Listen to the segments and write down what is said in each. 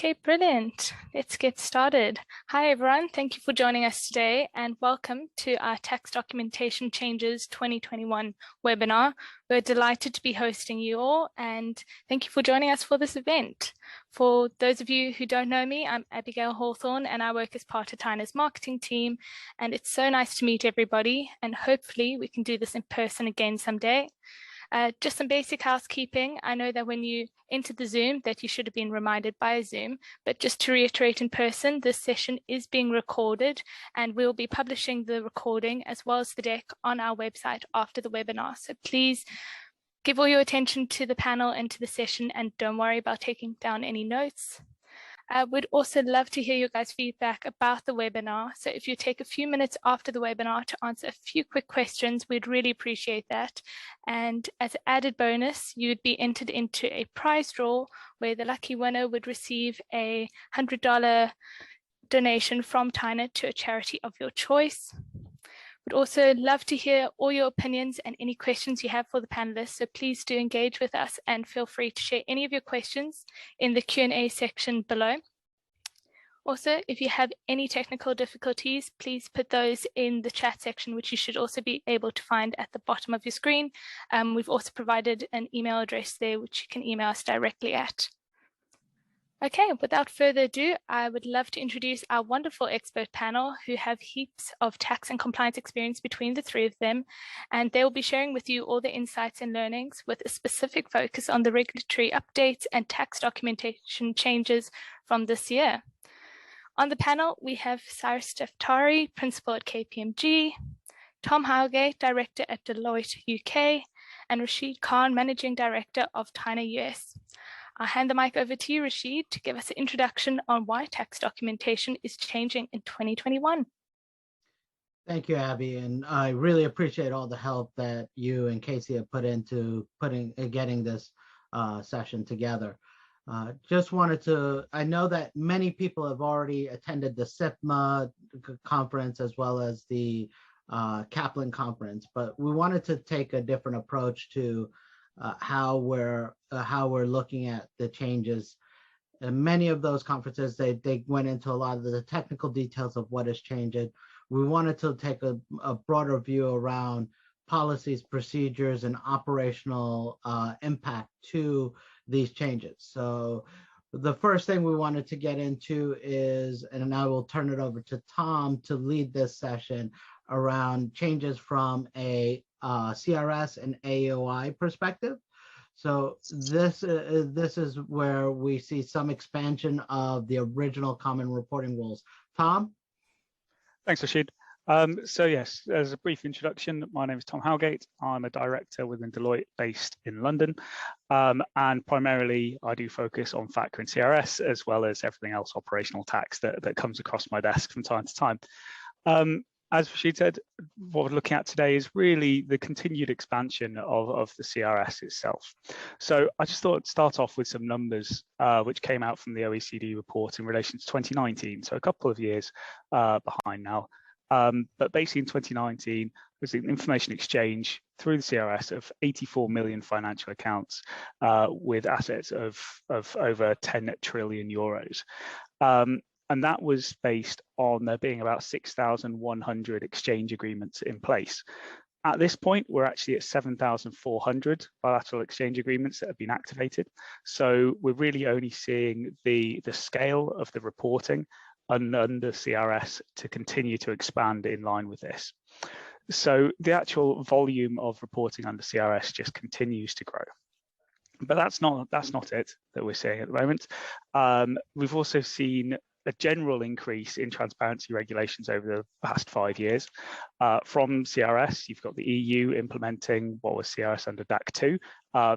Okay, brilliant. Let's get started. Hi, everyone. Thank you for joining us today and welcome to our Tax Documentation Changes 2021 webinar. We're delighted to be hosting you all and thank you for joining us for this event. For those of you who don't know me, I'm Abigail Hawthorne and I work as part of TAINA's marketing team, and it's so nice to meet everybody and hopefully we can do this in person again someday. Just some basic housekeeping. I know that when you entered the Zoom that you should have been reminded by Zoom, but just to reiterate in person, this session is being recorded and we'll be publishing the recording as well as the deck on our website after the webinar. So please give all your attention to the panel and to the session and don't worry about taking down any notes. We'd also love to hear your guys' feedback about the webinar. So if you take a few minutes after the webinar to answer a few quick questions, we'd really appreciate that. And as an added bonus, you'd be entered into a prize draw where the lucky winner would receive a $100 donation from TAINA to a charity of your choice. We'd also love to hear all your opinions and any questions you have for the panelists, so please do engage with us and feel free to share any of your questions in the Q&A section below. Also, if you have any technical difficulties, please put those in the chat section, which you should also be able to find at the bottom of your screen. We've also provided an email address there, which you can email us directly at. Okay, without further ado, I would love to introduce our wonderful expert panel who have heaps of tax and compliance experience between the three of them, and they will be sharing with you all the insights and learnings with a specific focus on the regulatory updates and tax documentation changes from this year. On the panel, we have Cyrus Daftari, Principal at KPMG, Tom Howgate, Director at Deloitte UK, and Rasheed Khan, Managing Director of TAINA US. I'll hand the mic over to you, Rasheed, to give us an introduction on why tax documentation is changing in 2021. Thank you, Abby, and I really appreciate all the help that you and Casey have put into getting this session together. Just wanted to, I know that many people have already attended the SIPMA conference as well as the Kaplan conference, but we wanted to take a different approach to how we're looking at the changes. And many of those conferences, they went into a lot of the technical details of what is changing. We wanted to take a broader view around policies, procedures, and operational impact to these changes. So the first thing we wanted to get into is, and I will turn it over to Tom to lead this session around changes from a CRS and AOI perspective. So this is where we see some expansion of the original common reporting rules. Tom? Thanks, Rasheed. So yes, as a brief introduction, my name is Tom Howgate. I'm a director within Deloitte based in London. And primarily I do focus on FATCA and CRS, as well as everything else operational tax that comes across my desk from time to time. As Rasheed said, what we're looking at today is really the continued expansion of the CRS itself. So I just thought I'd start off with some numbers which came out from the OECD report in relation to 2019, so a couple of years behind now. But basically in 2019, was an information exchange through the CRS of 84 million financial accounts with assets of over 10 trillion euros. And that was based on there being about 6,100 exchange agreements in place. At this point, we're actually at 7,400 bilateral exchange agreements that have been activated. So we're really only seeing the scale of the reporting under CRS to continue to expand in line with this. So the actual volume of reporting under CRS just continues to grow. But that's not it that we're seeing at the moment. We've also seen a general increase in transparency regulations over the past 5 years. From CRS, you've got the EU implementing what was CRS under DAC 2.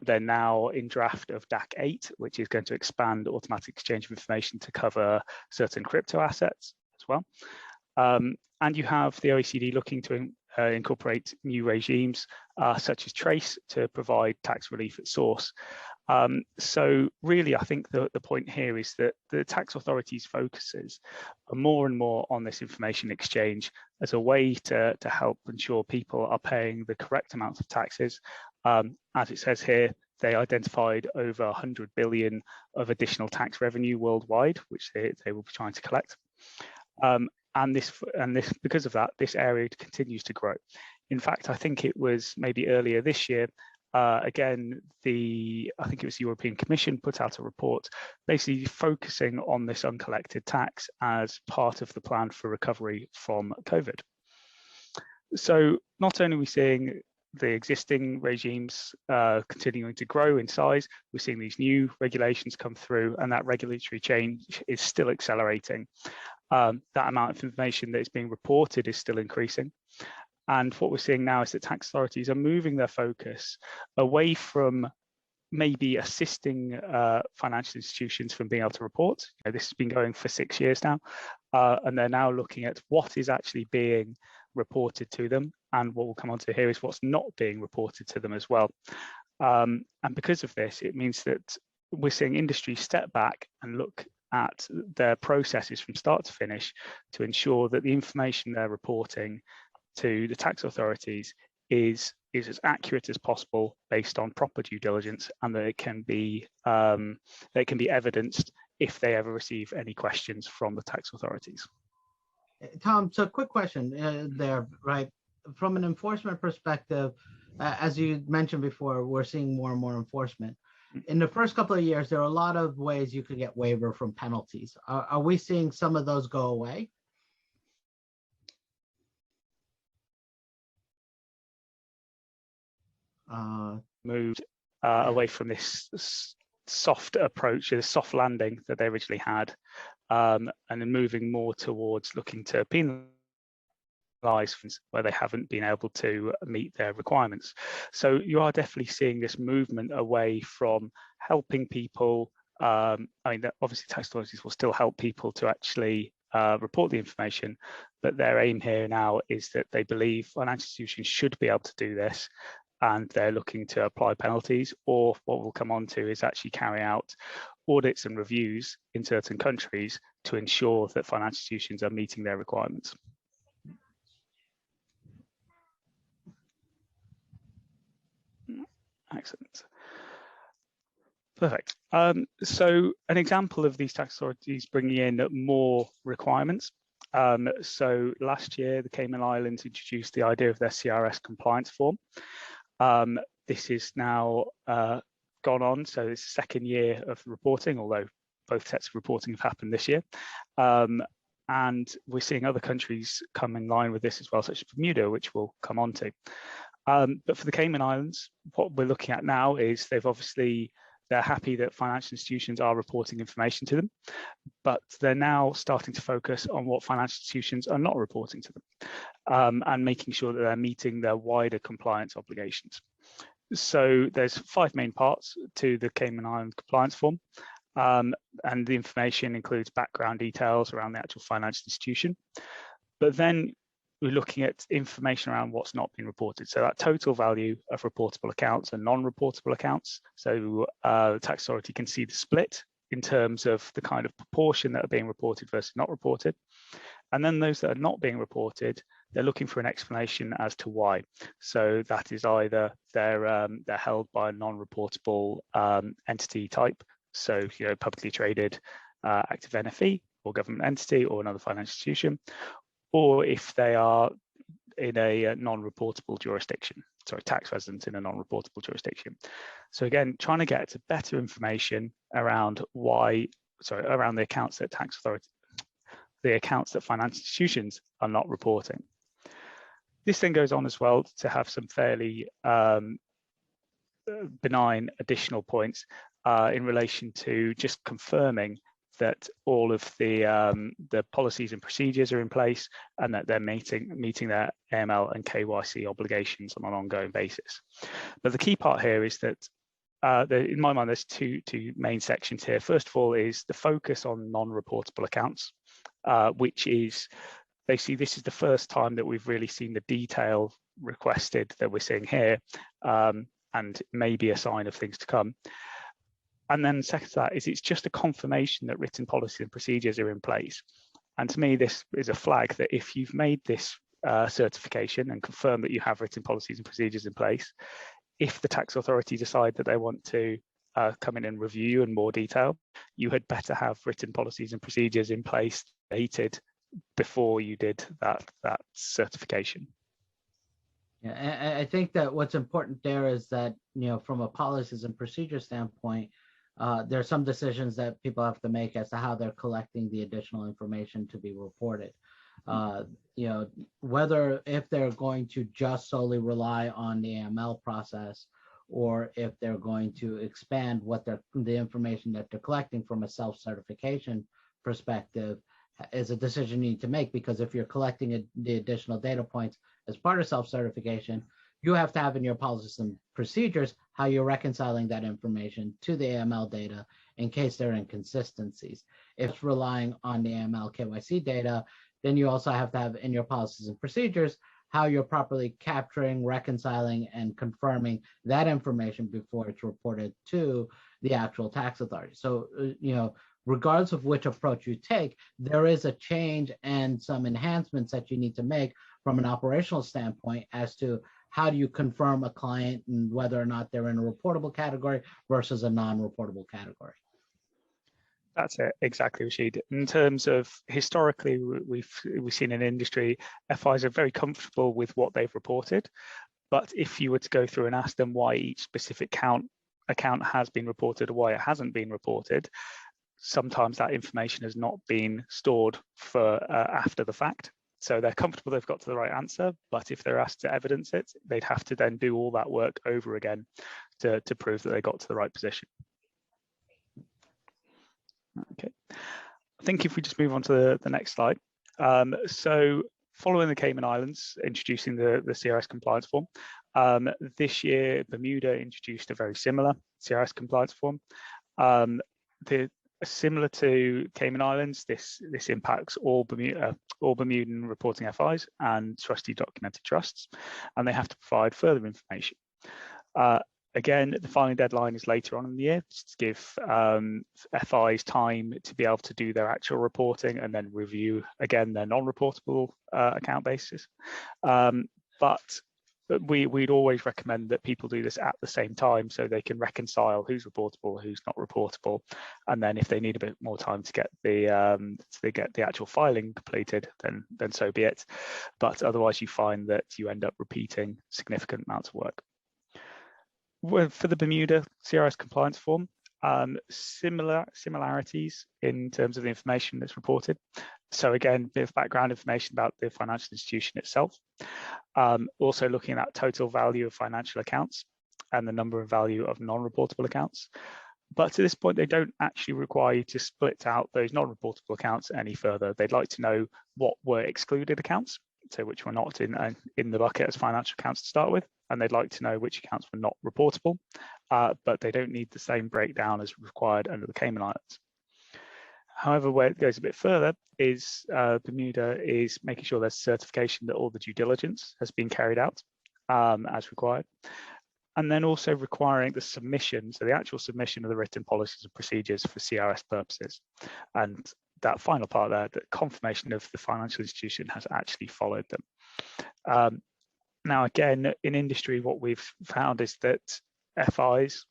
They're now in draft of DAC 8, which is going to expand automatic exchange of information to cover certain crypto assets as well. And you have the OECD looking to incorporate new regimes such as TRACE to provide tax relief at source. So really, I think the point here is that the tax authorities' focuses are more and more on this information exchange as a way to help ensure people are paying the correct amounts of taxes. As it says here, they identified over 100 billion of additional tax revenue worldwide, which they will be trying to collect. And this, because of that, this area continues to grow. In fact, I think it was maybe earlier this year, again, I think it was the European Commission put out a report basically focusing on this uncollected tax as part of the plan for recovery from COVID. So not only are we seeing the existing regimes continuing to grow in size, we're seeing these new regulations come through, and that regulatory change is still accelerating. That amount of information that is being reported is still increasing. And what we're seeing now is that tax authorities are moving their focus away from maybe assisting financial institutions from being able to report. This has been going for 6 years now, and they're now looking at what is actually being reported to them, and what we'll come on to here is what's not being reported to them as well. And because of this, it means that we're seeing industry step back and look at their processes from start to finish to ensure that the information they're reporting to the tax authorities is as accurate as possible based on proper due diligence, and that it can be evidenced if they ever receive any questions from the tax authorities. Tom, so quick question there, right? From an enforcement perspective, as you mentioned before, we're seeing more and more enforcement. In the first couple of years, there are a lot of ways you could get waiver from penalties. Are we seeing some of those go away? Moved away from this soft approach, this soft landing that they originally had, and then moving more towards looking to penalise where they haven't been able to meet their requirements. So you are definitely seeing this movement away from helping people. I mean, obviously tax authorities will still help people to actually report the information, but their aim here now is that they believe financial institutions should be able to do this, and they're looking to apply penalties, or what we'll come on to is actually carry out audits and reviews in certain countries to ensure that financial institutions are meeting their requirements. Excellent. Perfect. So an example of these tax authorities bringing in more requirements. So last year, the Cayman Islands introduced the idea of their CRS compliance form. This is now gone on, so it's the second year of reporting, although both sets of reporting have happened this year. And we're seeing other countries come in line with this as well, such as Bermuda, which we'll come on to. But for the Cayman Islands, what we're looking at now is they're happy that financial institutions are reporting information to them, but they're now starting to focus on what financial institutions are not reporting to them, and making sure that they're meeting their wider compliance obligations. So there's 5 main parts to the Cayman Island compliance form, and the information includes background details around the actual financial institution, but then we're looking at information around what's not been reported. So that total value of reportable accounts and non-reportable accounts. So the tax authority can see the split in terms of the kind of proportion that are being reported versus not reported. And then those that are not being reported, they're looking for an explanation as to why. So that is either they're held by a non-reportable entity type. So, publicly traded active NFE or government entity or another financial institution, or if they are in a non-reportable jurisdiction, tax residents in a non-reportable jurisdiction. So again, trying to get to better information around around the accounts that tax authority, the accounts that financial institutions are not reporting. This then goes on as well to have some fairly benign additional points in relation to just confirming that all of the policies and procedures are in place, and that they're meeting their AML and KYC obligations on an ongoing basis. But the key part here is that, in my mind, there's two main sections here. First of all is the focus on non-reportable accounts, which is basically, this is the first time that we've really seen the detail requested that we're seeing here, and maybe a sign of things to come. And then second to that is it's just a confirmation that written policies and procedures are in place. And to me, this is a flag that if you've made this certification and confirmed that you have written policies and procedures in place, if the tax authority decide that they want to come in and review in more detail, you had better have written policies and procedures in place dated before you did that certification. Yeah, I think that what's important there is that, from a policies and procedure standpoint, there are some decisions that people have to make as to how they're collecting the additional information to be reported. Whether if they're going to just solely rely on the AML process, or if they're going to expand what the information that they're collecting from a self-certification perspective, is a decision you need to make, because if you're collecting the additional data points as part of self-certification, you have to have in your policies and procedures how you're reconciling that information to the AML data in case there are inconsistencies. If it's relying on the AML KYC data, then you also have to have in your policies and procedures how you're properly capturing, reconciling, and confirming that information before it's reported to the actual tax authority. So, regardless of which approach you take, there is a change and some enhancements that you need to make from an operational standpoint as to how do you confirm a client and whether or not they're in a reportable category versus a non-reportable category. That's it, exactly, Rasheed. In terms of historically, we've seen in industry, FIs are very comfortable with what they've reported. But if you were to go through and ask them why each specific account has been reported or why it hasn't been reported, sometimes that information has not been stored for after the fact. So they're comfortable they've got to the right answer, but if they're asked to evidence it, they'd have to then do all that work over again to prove that they got to the right position. Okay, I think if we just move on to the next slide. So following the Cayman Islands introducing the CRS compliance form, this year Bermuda introduced a very similar CRS compliance form. Similar to Cayman Islands, this impacts all Bermudan reporting FIs and trustee documented trusts, and they have to provide further information. Again, the filing deadline is later on in the year to give FIs time to be able to do their actual reporting and then review again their non-reportable account basis. But we'd always recommend that people do this at the same time so they can reconcile who's reportable, who's not reportable, and then if they need a bit more time to get the actual filing completed, then so be it. But otherwise, you find that you end up repeating significant amounts of work. For the Bermuda CRS compliance form, similarities in terms of the information that's reported. So again, a bit of background information about the financial institution itself. Also looking at total value of financial accounts and the number and value of non-reportable accounts. But to this point, they don't actually require you to split out those non-reportable accounts any further. They'd like to know what were excluded accounts, so which were not in the bucket as financial accounts to start with, and they'd like to know which accounts were not reportable, but they don't need the same breakdown as required under the Cayman Islands. However, where it goes a bit further is Bermuda is making sure there's certification that all the due diligence has been carried out as required, and then also requiring the submission, so the actual submission of the written policies and procedures for CRS purposes. And that final part there, the confirmation of the financial institution has actually followed them. Now, again, in industry, what we've found is that FIs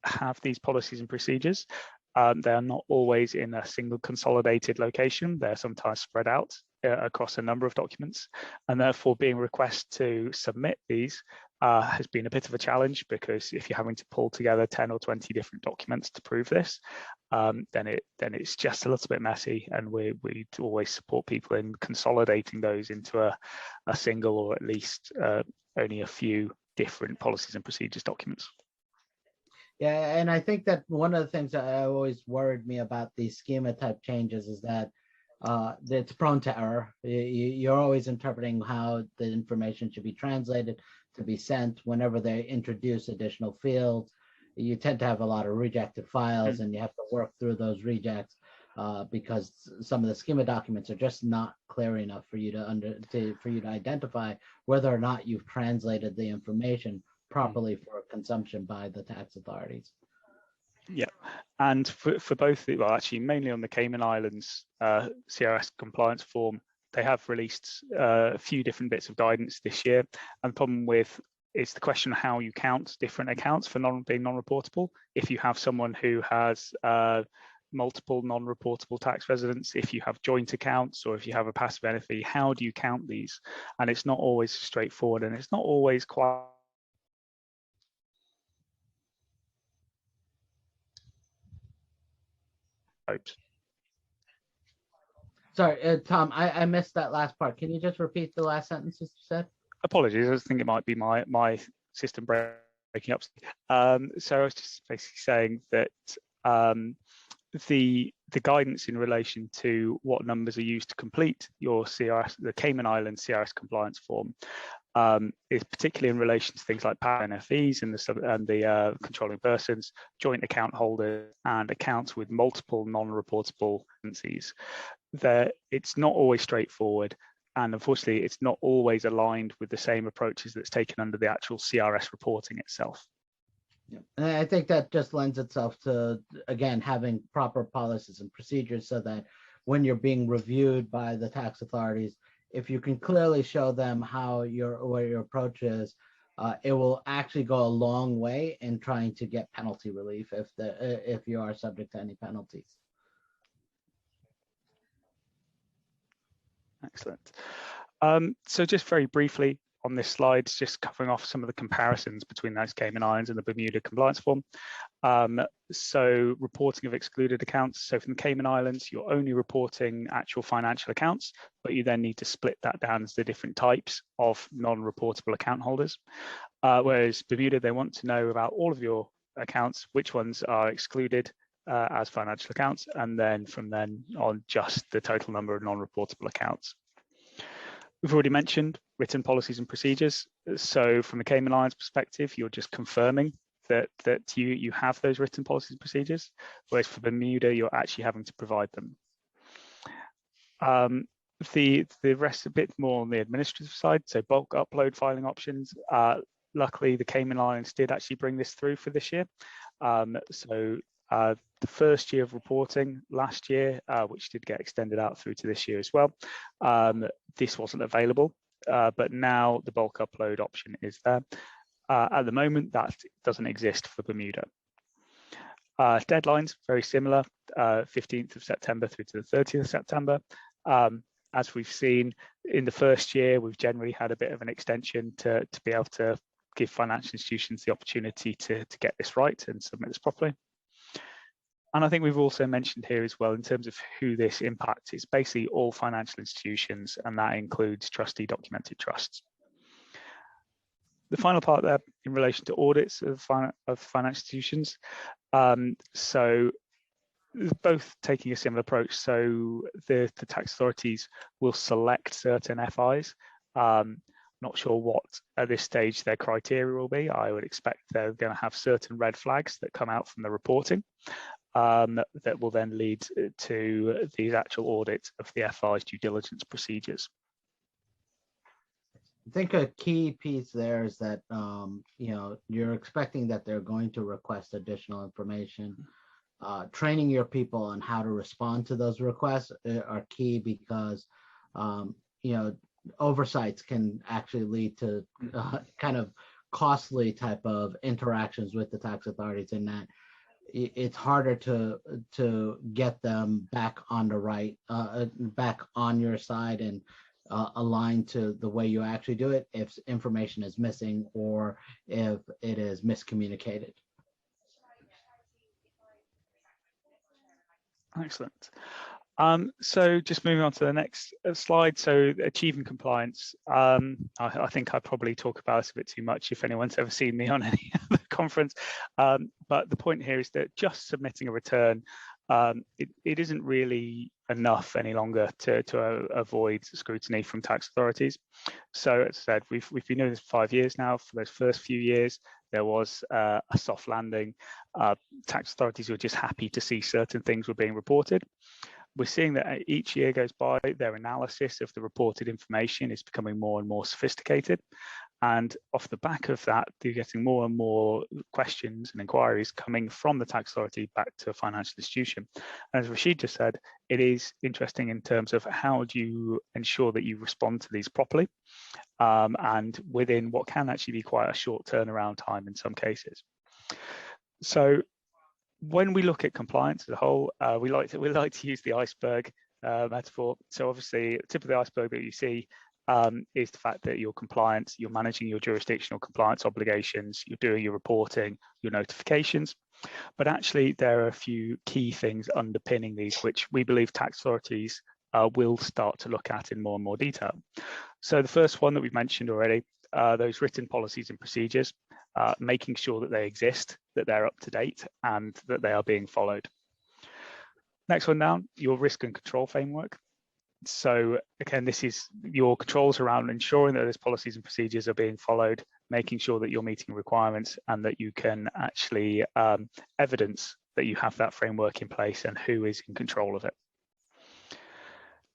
have these policies and procedures. They are not always in a single consolidated location. They're sometimes spread out across a number of documents, and therefore being requested to submit these has been a bit of a challenge, because if you're having to pull together 10 or 20 different documents to prove this, then it's just a little bit messy, and we always support people in consolidating those into a single, or at least only a few different policies and procedures documents. Yeah, and I think that one of the things that always worried me about these schema type changes is that it's prone to error. You're always interpreting how the information should be translated to be sent. Whenever they introduce additional fields, you tend to have a lot of rejected files, and you have to work through those rejects because some of the schema documents are just not clear enough for you to identify whether or not you've translated the information properly for consumption by the tax authorities. Yeah, and for both, well, actually mainly on the Cayman Islands CRS compliance form, they have released a few different bits of guidance this year. And the problem with it's the question of how you count different accounts for being non-reportable. If you have someone who has multiple non-reportable tax residents, if you have joint accounts, or if you have a passive NFE, how do you count these? And it's not always straightforward, and it's not always quite. Sorry, Tom, I missed that last part. Can you just repeat the last sentence you said? Apologies, I think it might be my system breaking up. So I was just basically saying that the guidance in relation to what numbers are used to complete your CRS, the Cayman Islands CRS compliance form, is particularly in relation to things like NFEs and the controlling persons, joint account holders, and accounts with multiple non-reportable entities. It's not always straightforward, and unfortunately, it's not always aligned with the same approaches that's taken under the actual CRS reporting itself. Yeah. And I think that just lends itself to, again, having proper policies and procedures so that when you're being reviewed by the tax authorities, if you can clearly show them what your approach is, it will actually go a long way in trying to get penalty relief if you are subject to any penalties. Excellent. So just very briefly on this slide, just covering off some of the comparisons between those Cayman Islands and the Bermuda compliance form. So reporting of excluded accounts. So from the Cayman Islands, you're only reporting actual financial accounts, but you then need to split that down into the different types of non-reportable account holders. Whereas Bermuda, they want to know about all of your accounts, which ones are excluded as financial accounts, and then from then on, just the total number of non-reportable accounts. We've already mentioned written policies and procedures. So from the Cayman Islands perspective, you're just confirming that you have those written policies and procedures, whereas for Bermuda, you're actually having to provide them. The rest a bit more on the administrative side, so bulk upload filing options. Luckily, the Cayman Islands did actually bring this through for this year. The first year of reporting last year, which did get extended out through to this year as well, this wasn't available, but now the bulk upload option is there. At the moment, that doesn't exist for Bermuda. Deadlines, very similar, 15th of September through to the 30th of September. As we've seen in the first year, we've generally had a bit of an extension to be able to give financial institutions the opportunity to get this right and submit this properly. And I think we've also mentioned here as well, in terms of who this impacts, it's basically all financial institutions, and that includes trustee documented trusts. The final part there in relation to audits of financial institutions. So both taking a similar approach. So the tax authorities will select certain FIs. Not sure what at this stage their criteria will be. I would expect they're going to have certain red flags that come out from the reporting that will then lead to these actual audits of the FI's due diligence procedures. I think a key piece there is that you're expecting that they're going to request additional information. Training your people on how to respond to those requests are key, because oversights can actually lead to kind of costly type of interactions with the tax authorities, in that it's harder to get them back on the right, back on your side and aligned to the way you actually do it if information is missing or if it is miscommunicated. Excellent. So just moving on to the next slide. So achieving compliance. I think I probably talk about this a bit too much if anyone's ever seen me on any other conference. But the point here is that just submitting a return, it isn't really enough any longer to avoid scrutiny from tax authorities. So as I said, we've been doing this for 5 years now. For those first few years, there was a soft landing. Tax authorities were just happy to see certain things were being reported. We're seeing that each year goes by, their analysis of the reported information is becoming more and more sophisticated. And off the back of that, you're getting more and more questions and inquiries coming from the tax authority back to a financial institution. And as Rasheed just said, it is interesting in terms of how do you ensure that you respond to these properly, and within what can actually be quite a short turnaround time in some cases. So when we look at compliance as a whole, we like to use the iceberg metaphor. So obviously, the tip of the iceberg that you see is the fact that you're compliant, you're managing your jurisdictional compliance obligations, you're doing your reporting, your notifications. But actually, there are a few key things underpinning these, which we believe tax authorities will start to look at in more and more detail. So the first one that we've mentioned already, those written policies and procedures, making sure that they exist, that they're up to date, and that they are being followed. Next one down, your risk and control framework. So again, this is your controls around ensuring that those policies and procedures are being followed, making sure that you're meeting requirements and that you can actually evidence that you have that framework in place and who is in control of it.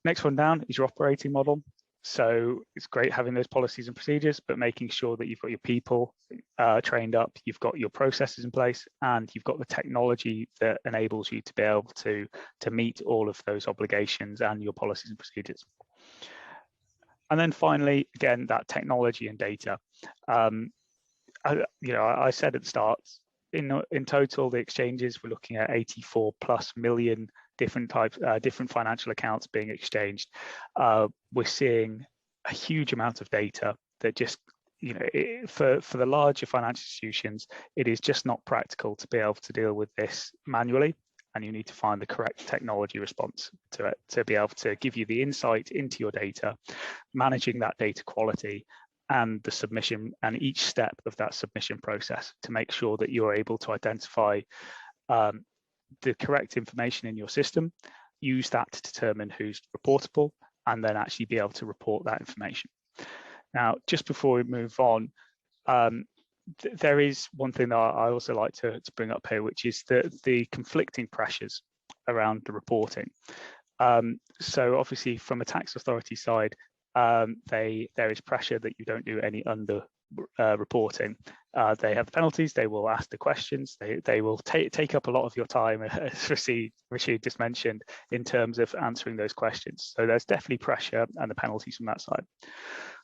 Next one down is your operating model. So it's great having those policies and procedures, but making sure that you've got your people trained up, you've got your processes in place, and you've got the technology that enables you to be able to meet all of those obligations and your policies and procedures. And then finally, again, that technology and data. I said at the start, in total, the exchanges, we're looking at 84+ million different financial accounts being exchanged. We're seeing a huge amount of data that just, for the larger financial institutions, it is just not practical to be able to deal with this manually, and you need to find the correct technology response to it to be able to give you the insight into your data, managing that data quality, and the submission and each step of that submission process to make sure that you're able to identify the correct information in your system, use that to determine who's reportable, and then actually be able to report that information. Now, just before we move on, there is one thing that I also like to bring up here, which is the conflicting pressures around the reporting. So obviously from a tax authority side, there is pressure that you don't do any under reporting. They have the penalties, they will ask the questions, they will take up a lot of your time, as Rasheed just mentioned, in terms of answering those questions. So there's definitely pressure and the penalties from that side.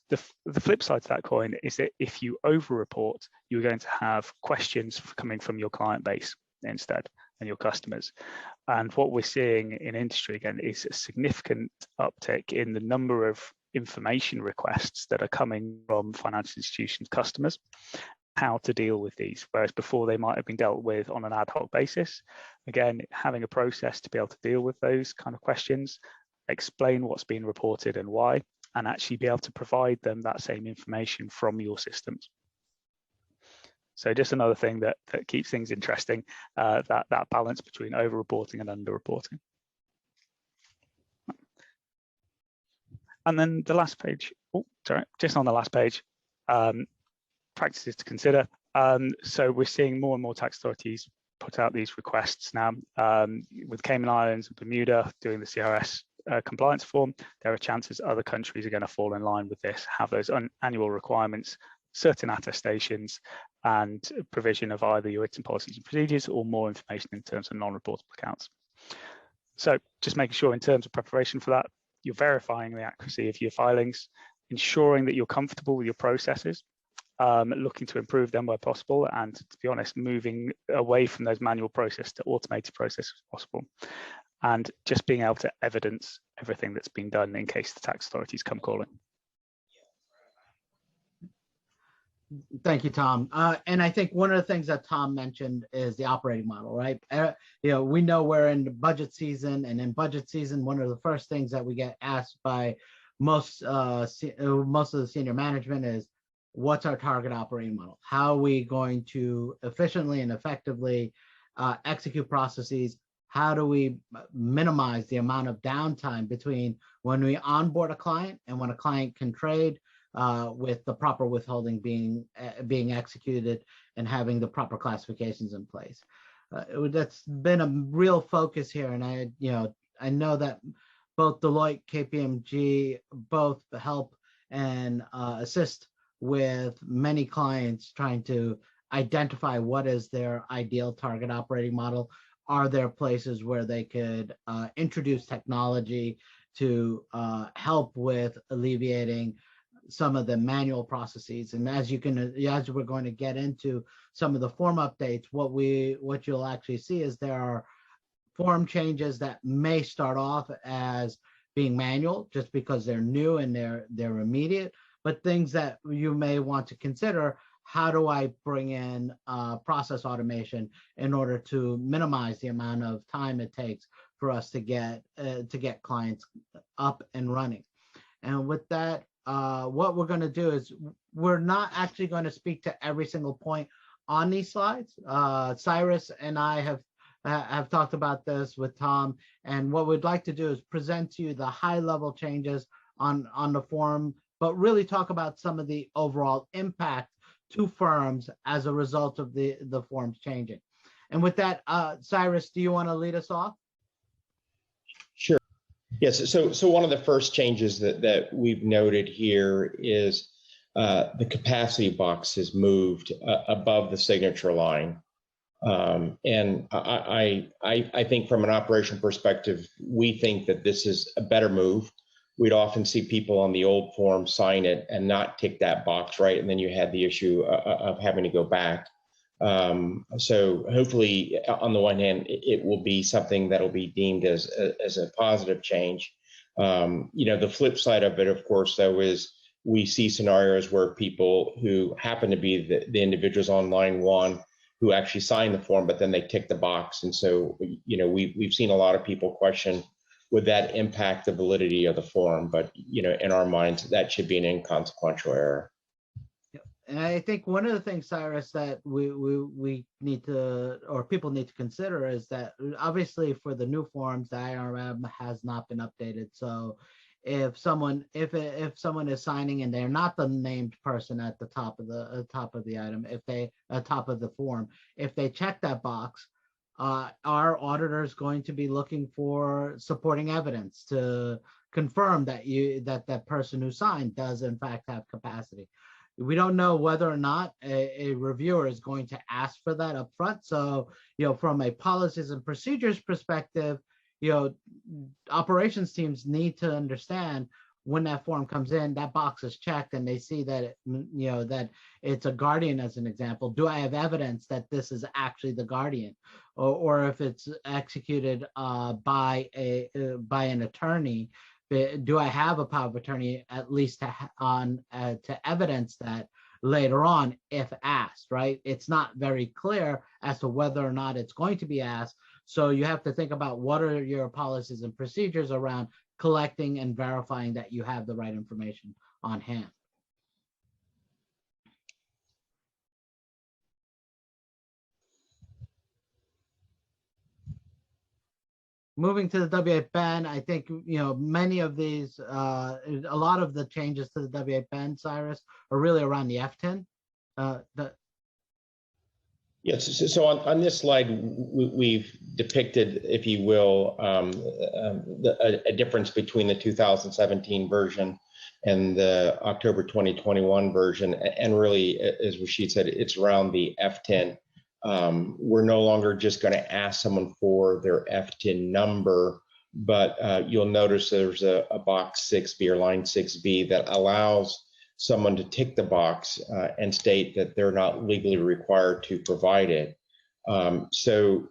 The flip side to that coin is that if you over-report, you're going to have questions coming from your client base instead and your customers. And what we're seeing in industry, again, is a significant uptick in the number of information requests that are coming from financial institutions customers, how to deal with these, whereas before they might have been dealt with on an ad hoc basis. Again, having a process to be able to deal with those kind of questions, explain what's being reported and why, and actually be able to provide them that same information from your systems. So just another thing that keeps things interesting, that balance between over-reporting and under-reporting. And then the last page, just on the last page, practices to consider. So we're seeing more and more tax authorities put out these requests now. With Cayman Islands and Bermuda doing the CRS compliance form, there are chances other countries are going to fall in line with this, have those annual requirements, certain attestations, and provision of either your written policies and procedures or more information in terms of non-reportable accounts. So just making sure in terms of preparation for that, you're verifying the accuracy of your filings, ensuring that you're comfortable with your processes, looking to improve them where possible, and to be honest, moving away from those manual processes to automated processes as possible, and just being able to evidence everything that's been done in case the tax authorities come calling. Thank you, Tom. And I think one of the things that Tom mentioned is the operating model, right? We know we're in the budget season, and in budget season, one of the first things that we get asked by most of the senior management is, what's our target operating model? How are we going to efficiently and effectively execute processes? How do we minimize the amount of downtime between when we onboard a client and when a client can trade, with the proper withholding being executed and having the proper classifications in place? That's been a real focus here, and I know that both Deloitte, KPMG, both help and assist with many clients trying to identify what is their ideal target operating model. Are there places where they could introduce technology to help with alleviating some of the manual processes? And as we're going to get into some of the form updates, what you'll actually see is there are form changes that may start off as being manual just because they're new and they're immediate, but things that you may want to consider: how do I bring in process automation in order to minimize the amount of time it takes for us to get clients up and running? And with that, what we're going to do is we're not actually going to speak to every single point on these slides. Cyrus and I have talked about this with Tom, and what we'd like to do is present to you the high-level changes on the form, but really talk about some of the overall impact to firms as a result of the forms changing. And with that, Cyrus, do you want to lead us off? Sure. Yes. So one of the first changes that we've noted here is the capacity box is moved above the signature line. And I think from an operation perspective, we think that this is a better move. We'd often see people on the old form sign it and not tick that box, right? And then you had the issue of having to go back. So hopefully, on the one hand, it will be something that'll be deemed as a positive change. The flip side of it, of course, though, is we see scenarios where people who happen to be the individuals on line one who actually sign the form, but then they tick the box. And so, we've seen a lot of people question, would that impact the validity of the form? But, in our minds, that should be an inconsequential error. And I think one of the things, Cyrus, that we need to, or people need to consider, is that obviously for the new forms, the IRM has not been updated. So if someone is signing and they're not the named person at the top of the item, top of the form, if they check that box, our auditor is going to be looking for supporting evidence to confirm that that person who signed does in fact have capacity. We don't know whether or not a reviewer is going to ask for that up front. So, from a policies and procedures perspective, operations teams need to understand when that form comes in, that box is checked and they see that that it's a guardian, as an example. Do I have evidence that this is actually the guardian, or if it's executed by an attorney? Do I have a power of attorney at least to evidence that later on if asked, right? It's not very clear as to whether or not it's going to be asked. So you have to think about what are your policies and procedures around collecting and verifying that you have the right information on hand. Moving to the W-8 ban, I think, many of these, a lot of the changes to the W-8 ban, Cyrus, are really around the FTIN. Yes, so on this slide, we've depicted, if you will, a difference between the 2017 version and the October 2021 version. And really, as Rasheed said, it's around the FTIN. We're no longer just going to ask someone for their FTIN number, but you'll notice there's a box 6B or line 6B that allows someone to tick the box and state that they're not legally required to provide it. So,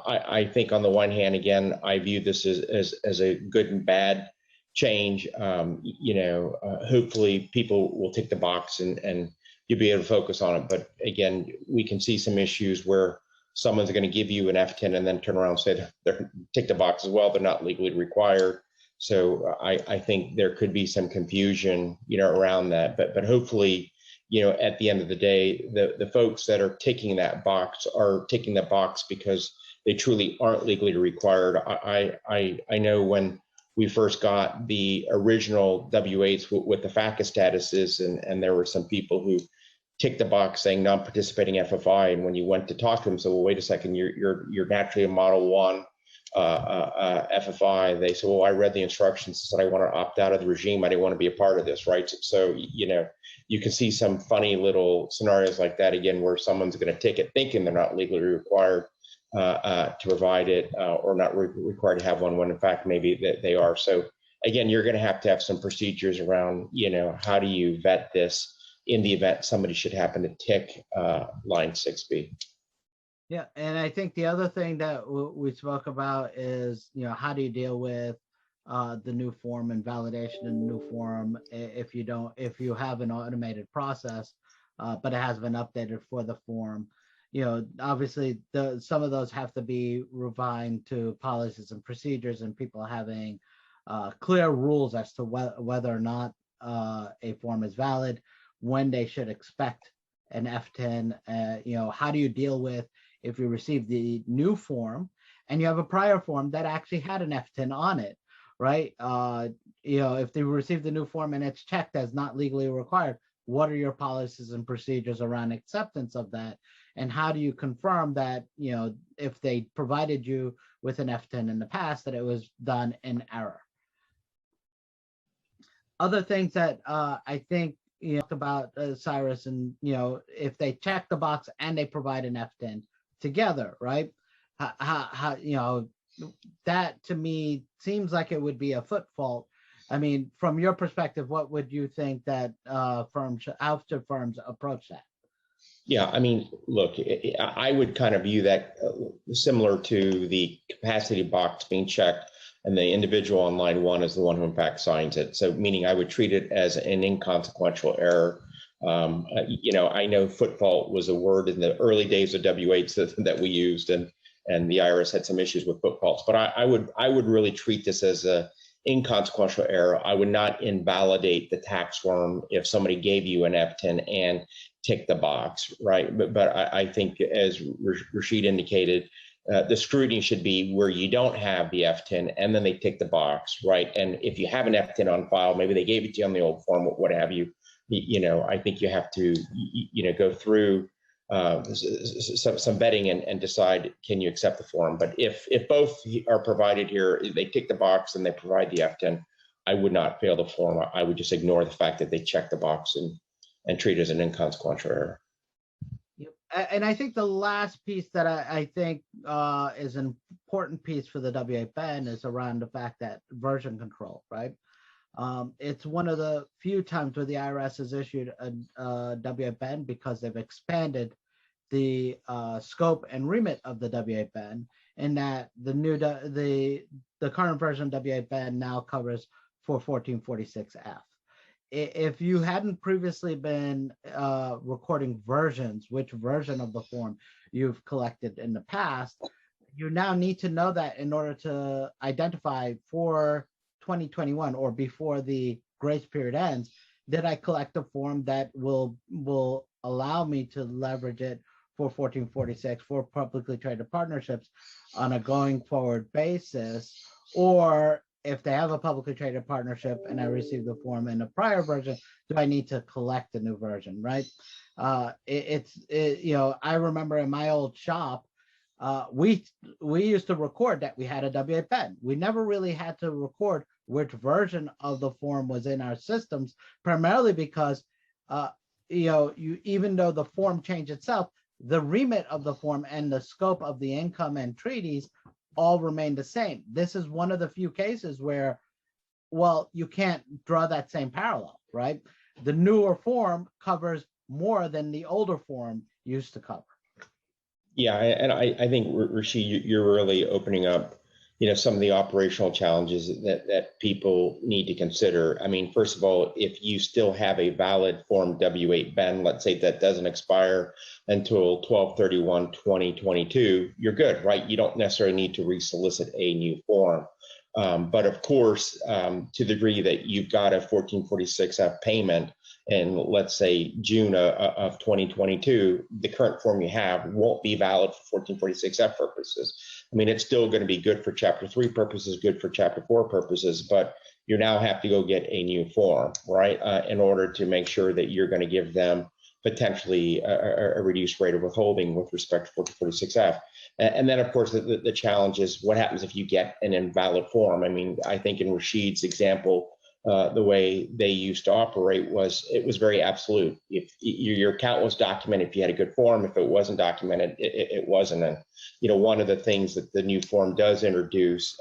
I think on the one hand, again, I view this as a good and bad change. Hopefully people will tick the box and you'll be able to focus on it. But again, we can see some issues where someone's going to give you an FTIN and then turn around and say they're tick the box as well. They're not legally required. So I think there could be some confusion, around that. But hopefully, at the end of the day, the folks that are ticking that box are ticking the box because they truly aren't legally required. I know when we first got the original W-8s with the FATCA statuses, and there were some people who ticked the box saying non-participating FFI, and when you went to talk to them, so well, wait a second, you're naturally a Model 1. FFI, they say, well, I read the instructions and said I want to opt out of the regime. I didn't want to be a part of this, right? So, you know, you can see some funny little scenarios like that, again, where someone's going to take it thinking they're not legally required to provide it or not required to have one when in fact maybe that they are. So again, you're going to have some procedures around, you know, how do you vet this in the event somebody should happen to tick line 6B. Yeah, and I think the other thing that we spoke about is, you know, how do you deal with the new form and validation in the new form if you have an automated process, but it has been updated for the form. You know, obviously some of those have to be refined to policies and procedures and people having clear rules as to whether or not a form is valid, when they should expect an F10. You know, how do you deal with if you receive the new form and you have a prior form that actually had an F10 on it, right? You know, if they receive the new form and it's checked as not legally required, what are your policies and procedures around acceptance of that? And how do you confirm that, you know, if they provided you with an F10 in the past, that it was done in error? Other things that I think, you know, about Cyrus, and, you know, if they check the box and they provide an F10 together, right? How you know, that to me seems like it would be a foot fault. I mean, from your perspective, what would you think that how should firms approach that? Yeah, I mean, look, I would kind of view that similar to the capacity box being checked and the individual on line 1 is the one who in fact signs it. So meaning I would treat it as an inconsequential error. You know, I know foot fault was a word in the early days of W8s that we used, and the IRS had some issues with foot faults. But I would really treat this as a inconsequential error. I would not invalidate the tax form if somebody gave you an F10 and tick the box, right? But I think, as Rasheed indicated, the scrutiny should be where you don't have the F10 and then they tick the box, right? And if you have an F10 on file, maybe they gave it to you on the old form, what have you. You know, I think you have to, you know, go through some vetting and decide, can you accept the form? But if both are provided here, they tick the box and they provide the F10, I would not fail the form. I would just ignore the fact that they check the box and treat it as an inconsequential error. And I think the last piece that I think is an important piece for the W8 ban is around the fact that version control, right? It's one of the few times where the IRS has issued a W8 ban because they've expanded the scope and remit of the W8 ban, in that the current version of W8 ban now covers for 1446F. If you hadn't previously been recording versions, which version of the form you've collected in the past, you now need to know that in order to identify for 2021 or before the grace period ends, did I collect a form that will allow me to leverage it for 1446 for publicly traded partnerships on a going forward basis? Or if they have a publicly traded partnership and I received the form in a prior version, do I need to collect a new version, right? You know, I remember in my old shop, we used to record that we had a W8 ban. We never really had to record which version of the form was in our systems, primarily because, you know, even though the form changed itself, the remit of the form and the scope of the income and treaties all remain the same. This is one of the few cases where, well, you can't draw that same parallel, right? The newer form covers more than the older form used to cover. Yeah, and I think, Rasheed, you're really opening up, you know, some of the operational challenges that people need to consider. I mean, first of all, if you still have a valid Form W8 ban, let's say that doesn't expire until 12/31/2022, you're good, right? You don't necessarily need to resolicit a new form. But of course, to the degree that you've got a 1446F payment in, let's say, June of 2022, the current form you have won't be valid for 1446F purposes. I mean, it's still going to be good for Chapter 3 purposes, good for Chapter 4 purposes, but you now have to go get a new form, right, in order to make sure that you're going to give them potentially a reduced rate of withholding with respect to 1446F. And then, of course, the challenge is what happens if you get an invalid form. I mean, I think in Rasheed's example, the way they used to operate was it was very absolute. If your account was documented, if you had a good form, if it wasn't documented, it wasn't. And one of the things that the new form does introduce,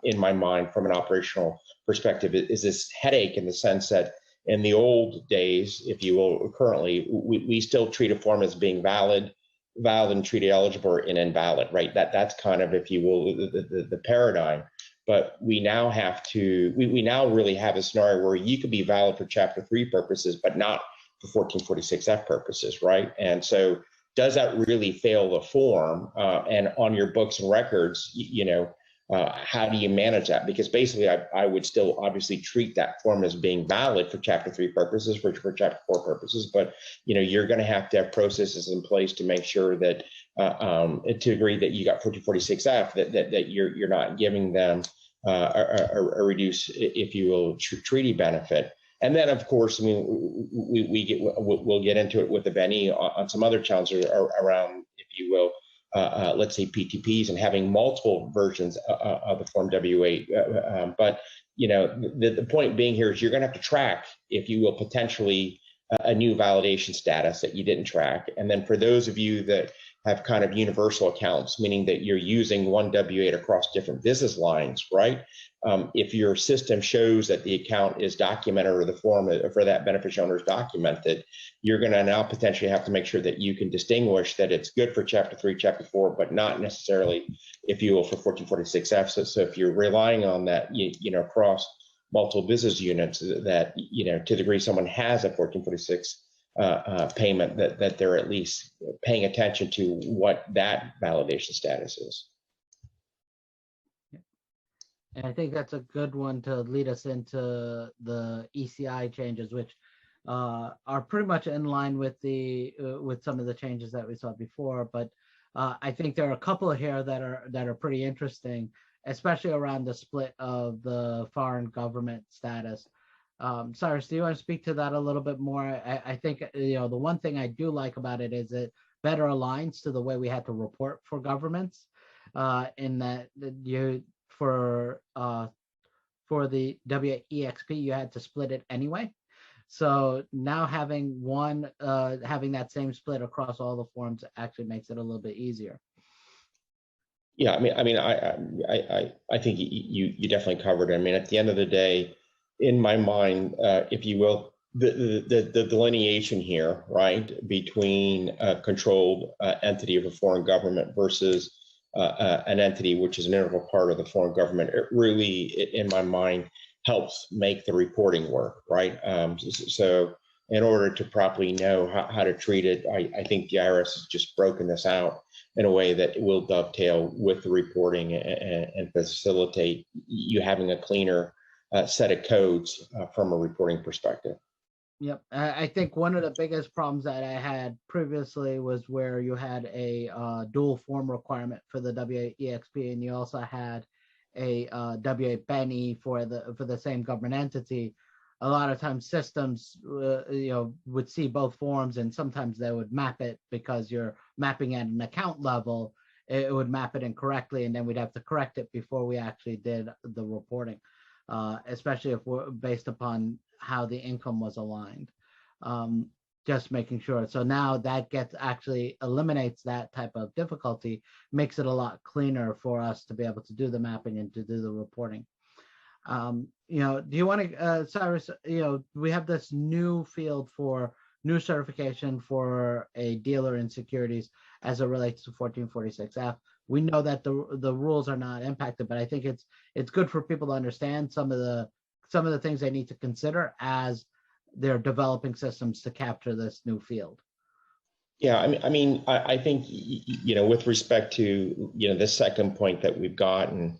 in my mind, from an operational perspective, is this headache in the sense that in the old days, if you will, currently, we still treat a form as being valid and treated eligible and invalid, right? That's kind of, if you will, the paradigm. But we now have to, we now really have a scenario where you could be valid for Chapter 3 purposes, but not for 1446F purposes, right? And so does that really fail the form? And on your books and records, how do you manage that? Because basically, I would still obviously treat that form as being valid for Chapter 3 purposes, for Chapter 4 purposes, but you're going to have processes in place to make sure that, to agree that you got 1446F, that you're not giving them a reduced, if you will, treaty benefit. And then, of course, I mean, we'll get into it with the Benny on some other challenges around, if you will, let's say PTPs and having multiple versions of the Form W8. But the point being here is you're going to have to track, if you will, potentially a new validation status that you didn't track. And then for those of you that have kind of universal accounts, meaning that you're using one W8 across different business lines, right? If your system shows that the account is documented or the form for that beneficial owner is documented, you're going to now potentially have to make sure that you can distinguish that it's good for Chapter 3, Chapter 4, but not necessarily, if you will, for 1446F. So if you're relying on that, across multiple business units, that, to the degree someone has a 1446 payment, that they're at least paying attention to what that validation status is. And I think that's a good one to lead us into the ECI changes, which are pretty much in line with with some of the changes that we saw before. But I think there are a couple here that are pretty interesting, especially around the split of the foreign government status. Cyrus, do you want to speak to that a little bit more? I think the one thing I do like about it is it better aligns to the way we had to report for governments, in that for the WEXP you had to split it anyway. So now having having that same split across all the forms actually makes it a little bit easier. Yeah, I think you definitely covered it. I mean, at the end of the day, in my mind, if you will, the delineation here, right, between a controlled entity of a foreign government versus an entity which is an integral part of the foreign government, it really, in my mind, helps make the reporting work, right? So in order to properly know how to treat it, I think the IRS has just broken this out in a way that will dovetail with the reporting and facilitate you having a cleaner set of codes from a reporting perspective. Yep. I think one of the biggest problems that I had previously was where you had a dual form requirement for the WEXP, and you also had a W8 Benny for the same government entity. A lot of times systems would see both forms, and sometimes they would map it because you're mapping at an account level. It would map it incorrectly, and then we'd have to correct it before we actually did the reporting, especially if we're based upon how the income was aligned. Just making sure. So now that actually eliminates that type of difficulty, makes it a lot cleaner for us to be able to do the mapping and to do the reporting. Do you want to, Cyrus, we have this new field for new certification for a dealer in securities as it relates to 1446F. We know that the rules are not impacted, but I think it's good for people to understand some of the things they need to consider as they're developing systems to capture this new field. Yeah, I think with respect to the second point that we've got, and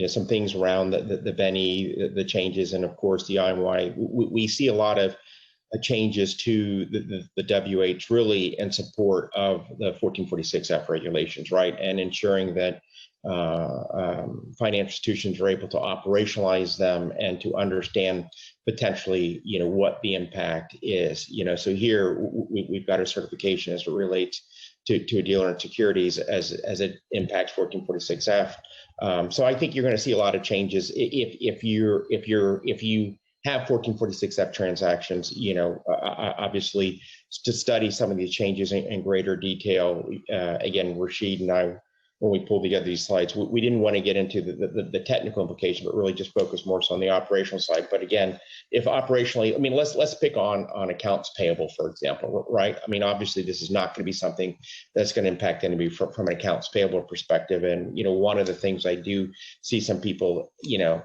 some things around the Benny, the changes, and of course the IMY, we see a lot of changes to the WH really in support of the 1446F regulations, right, and ensuring that financial institutions are able to operationalize them and to understand potentially, what the impact is. So here we've got a certification as it relates to a dealer in securities as it impacts 1446F. So I think you're going to see a lot of changes if you have 1446F transactions. Obviously, to study some of these changes in greater detail. Again, Rasheed and I, when we pulled together these slides, we didn't want to get into the technical implication, but really just focus more so on the operational side. But again, if operationally, let's pick on accounts payable, for example, right? Obviously this is not going to be something that's going to impact anybody from an accounts payable perspective. And, one of the things I do see some people,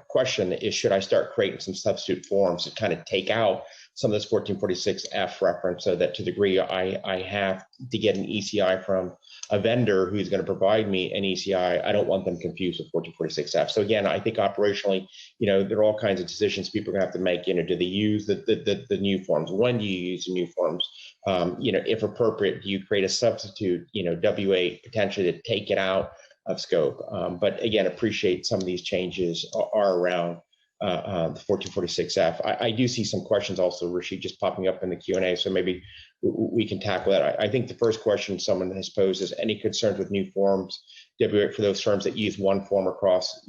question is, should I start creating some substitute forms to kind of take out some of this 1446F reference, so that to the degree I have to get an ECI from a vendor who's going to provide me an ECI, I don't want them confused with 1446F. So again, I think operationally, there are all kinds of decisions people are going to have to make. Do they use the new forms? When do you use the new forms? If appropriate, do you create a substitute, W8 potentially to take it out of scope? But again, appreciate some of these changes are around the 1446F. I do see some questions also, Rasheed, just popping up in the Q&A, so maybe we can tackle that. I think the first question someone has posed is, any concerns with new forms, W8 for those firms that use one form across,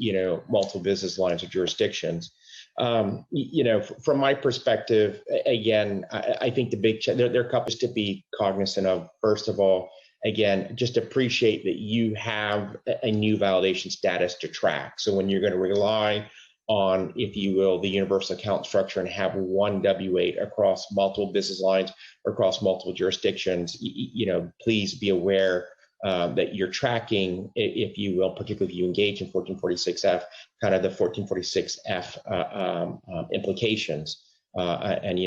multiple business lines or jurisdictions? From my perspective, again, I think the big, there are a couple to be cognizant of. First of all, again, just appreciate that you have a new validation status to track. So when you're going to rely on, if you will, the universal account structure and have one W8 across multiple business lines or across multiple jurisdictions, please be aware that you're tracking, if you will, particularly if you engage in 1446F, kind of the 1446F implications. And,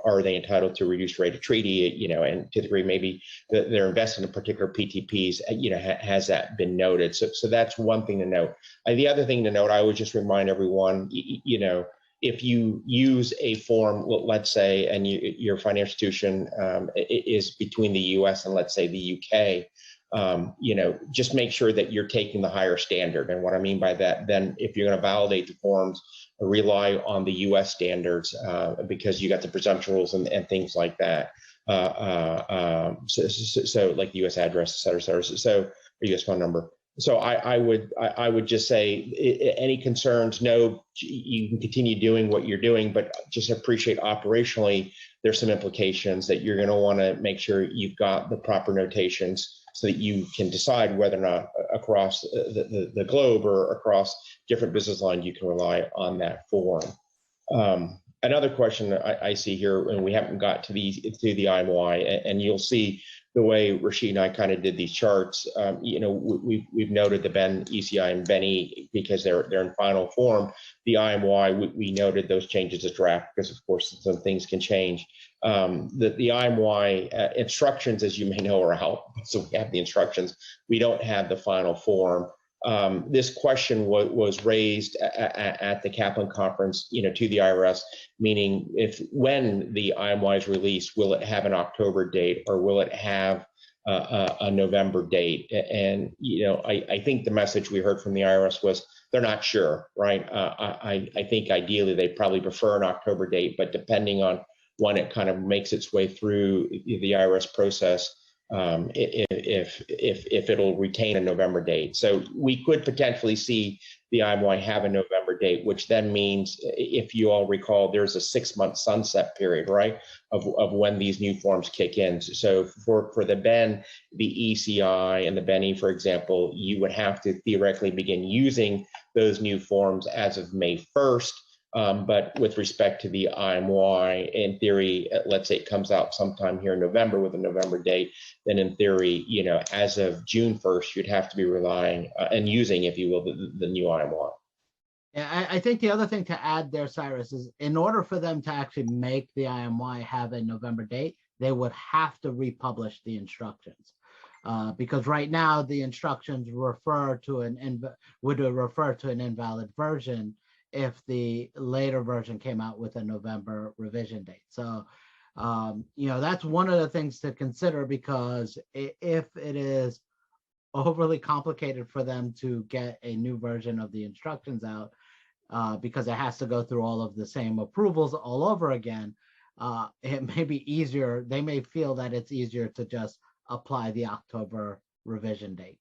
are they entitled to a reduced rate of treaty, and to the degree maybe they're invested in particular PTPs, has that been noted? So that's one thing to note. The other thing to note, I would just remind everyone, if you use a form, let's say, and your financial institution is between the US and let's say the UK, just make sure that you're taking the higher standard. And what I mean by that, then if you're going to validate the forms, rely on the US standards, because you got the presumption rules and things like that. So like the US address, et cetera, so US phone number. So I would just say, any concerns, no, you can continue doing what you're doing, but just appreciate operationally, there's some implications that you're going to want to make sure you've got the proper notations so that you can decide whether or not across the globe or across different business lines you can rely on that form. Another question I see here, and we haven't got to the IMY, and you'll see the way Rasheed and I kind of did these charts. We've noted the Ben, ECI, and Benny because they're in final form. The IMY, we noted those changes as draft because, of course, some things can change. The IMY instructions, as you may know, are out. So we have the instructions. We don't have the final form. This question was raised at the Kaplan conference, to the IRS, meaning when the IMY is released, will it have an October date or will it have a November date? And, I think the message we heard from the IRS was they're not sure, right? I think ideally they probably prefer an October date, but depending on when it kind of makes its way through the IRS process, if it'll retain a November date. So we could potentially see the IMY have a November date, which then means, if you all recall, there's a 6-month sunset period, right, of when these new forms kick in. So for the Ben, the ECI, and the Benny, for example, you would have to theoretically begin using those new forms as of May 1st. But with respect to the IMY, in theory, let's say it comes out sometime here in November with a November date, then in theory, as of June 1st, you'd have to be relying and using, if you will, the new IMY. Yeah, I think the other thing to add there, Cyrus, is in order for them to actually make the IMY have a November date, they would have to republish the instructions. Because right now the instructions refer to would refer to an invalid version if the later version came out with a November revision date. So, that's one of the things to consider, because if it is overly complicated for them to get a new version of the instructions out because it has to go through all of the same approvals all over again. It may be easier. They may feel that it's easier to just apply the October revision date.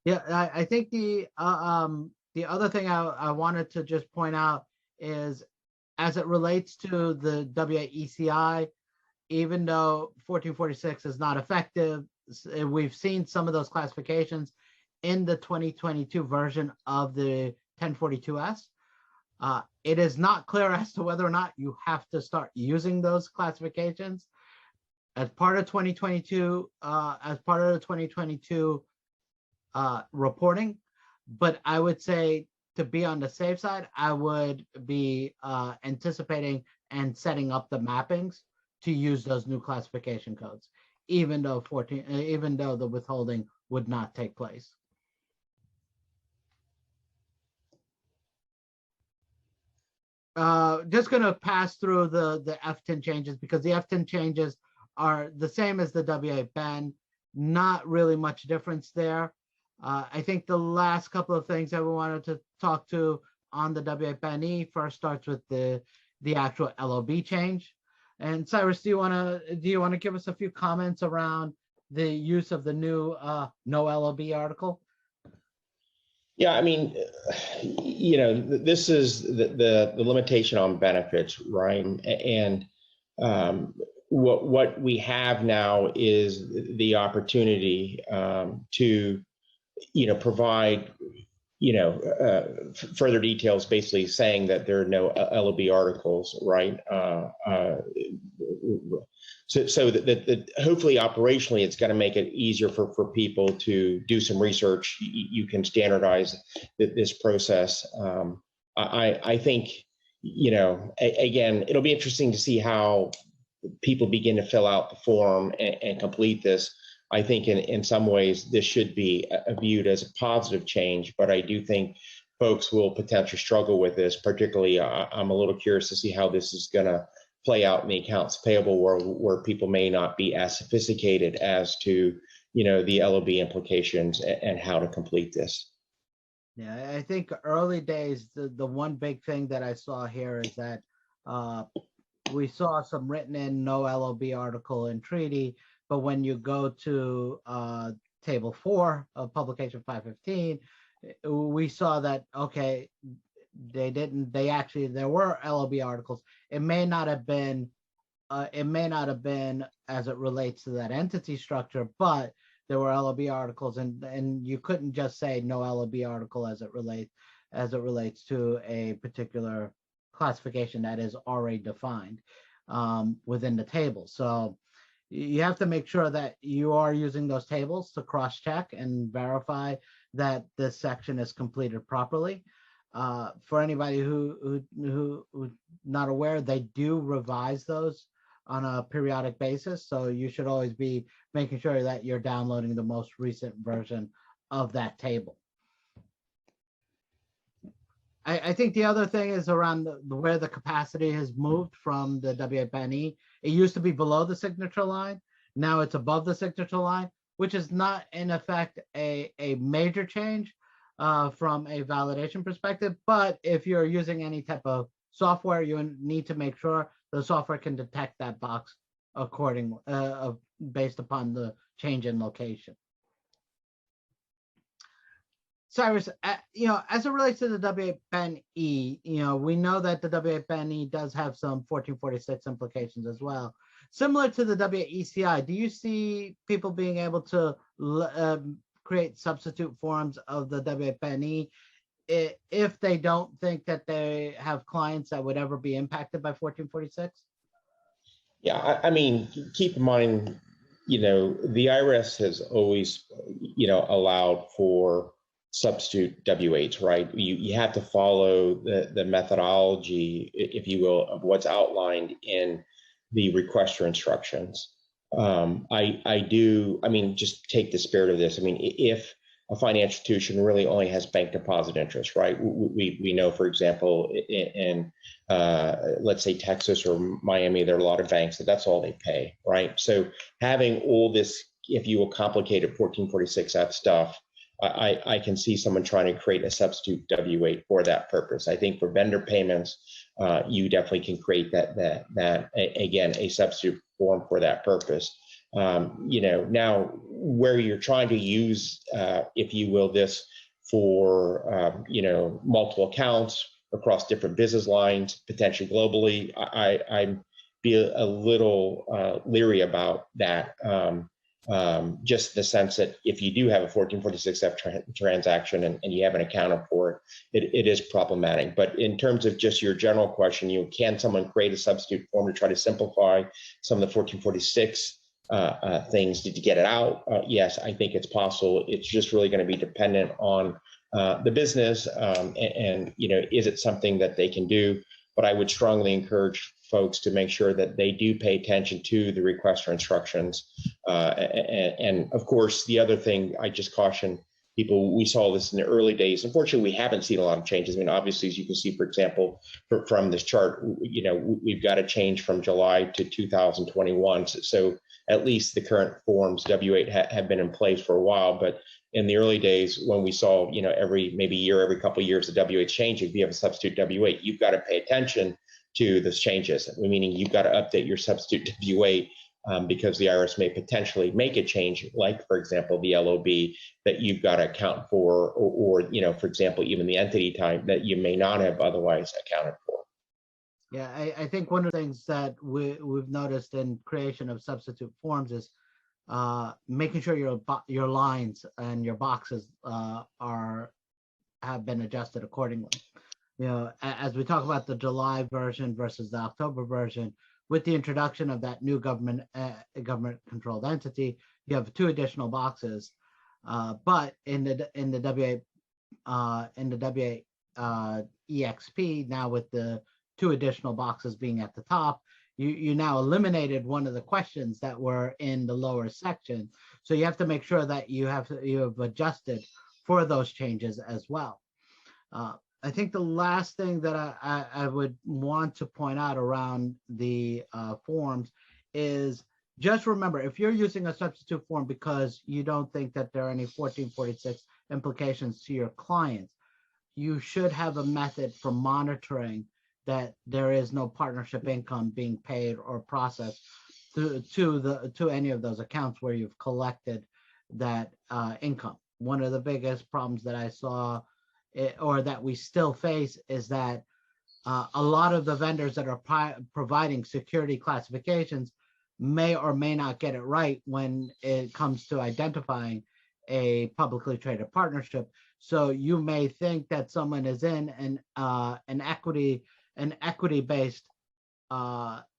Yeah, I think the other thing I wanted to just point out is, as it relates to the WAECI, even though 1446 is not effective, we've seen some of those classifications in the 2022 version of the 1042S. It is not clear as to whether or not you have to start using those classifications as part of 2022, as part of the 2022 reporting. But I would say, to be on the safe side, I would be anticipating and setting up the mappings to use those new classification codes, even though the withholding would not take place. Just going to pass through the FTIN changes, because the FTIN changes are the same as the WA-BEN, not really much difference there. I think the last couple of things that we wanted to talk to on the WA-BEN-E first starts with the actual LOB change. And Cyrus, do you want to give us a few comments around the use of the new no LOB article? Yeah, I mean, you know, this is the limitation on benefits, right? And what we have now is the opportunity to, you know, provide, you know, further details, basically saying that there are no LOB articles, right? So that hopefully operationally, it's going to make it easier for people to do some research. You can standardize this process. I think, you know, again, it'll be interesting to see how people begin to fill out the form and complete this. I think in some ways this should be viewed as a positive change, but I do think folks will potentially struggle with this. Particularly, I'm a little curious to see how this is going to play out in the accounts payable world, where people may not be as sophisticated as to, you know, the LOB implications and how to complete this. Yeah, I think early days, the one big thing that I saw here is that we saw some written in no LOB article in treaty, but when you go to table 4 of publication 515, we saw that, okay, there were LOB articles. It may not have been as it relates to that entity structure, but there were LOB articles, and you couldn't just say no LOB article as it relates to a particular classification that is already defined within the table. So you have to make sure that you are using those tables to cross-check and verify that this section is completed properly. For anybody who's not aware, they do revise those on a periodic basis. So you should always be making sure that you're downloading the most recent version of that table. I think the other thing is around where the capacity has moved from the WA-BEN-E. It used to be below the signature line. Now it's above the signature line, which is not in effect a major change from a validation perspective. But if you're using any type of software, you need to make sure the software can detect that box accordingly, based upon the change in location. Cyrus, you know, as it relates to the WA-BEN-E, you know, we know that the WA-BEN-E does have some 1446 implications as well. Similar to the WAECI, do you see people being able to create substitute forms of the WA-BEN-E if they don't think that they have clients that would ever be impacted by 1446? Yeah, I mean, keep in mind, you know, the IRS has always, you know, allowed for substitute W-8s, right? You have to follow the methodology, if you will, of what's outlined in the requester instructions. I mean, just take the spirit of this. I mean, if a financial institution really only has bank deposit interest, right? We know, for example, in let's say Texas or Miami, there are a lot of banks that's all they pay, right? So having all this if you will, complicated 1446F stuff, I can see someone trying to create a substitute W-8 for that purpose. I think for vendor payments, you definitely can create again, a substitute form for that purpose. Now where you're trying to use, if you will, this for, multiple accounts across different business lines, potentially globally, I'm be a little leery about that. Just the sense that if you do have a 1446F transaction and you haven't accounted for it is problematic. But in terms of just your general question, can someone create a substitute form to try to simplify some of the 1446 things to get it out? Yes, I think it's possible. It's just really going to be dependent on the business and is it something that they can do? But I would strongly encourage folks to make sure that they do pay attention to the request for instructions. And of course, the other thing I just caution people, we saw this in the early days. Unfortunately, we haven't seen a lot of changes. I mean, obviously, as you can see, for example, from this chart, we've got a change from July to 2021. So at least the current forms, W-8, have been in place for a while. But in the early days, when we saw, every couple of years, the W-8 changing, if you have a substitute W-8, you've got to pay attention to those changes, meaning you've got to update your substitute W-8 because the IRS may potentially make a change, like, for example, the LOB that you've got to account for, or for example, even the entity type that you may not have otherwise accounted for. Yeah, I think one of the things that we've noticed in creation of substitute forms is making sure your lines and your boxes have been adjusted accordingly. As we talk about the July version versus the October version, with the introduction of that new government controlled entity, you have 2 additional boxes. But in the W-8 EXP, now with the 2 additional boxes being at the top, you now eliminated one of the questions that were in the lower section. So you have to make sure that you have adjusted for those changes as well. I think the last thing that I would want to point out around the forms is just remember, if you're using a substitute form because you don't think that there are any 1446 implications to your clients, you should have a method for monitoring that there is no partnership income being paid or processed to any of those accounts where you've collected that income. One of the biggest problems that I saw or that we still face is that a lot of the vendors that are providing security classifications may or may not get it right when it comes to identifying a publicly traded partnership. So you may think that someone is in an equity-based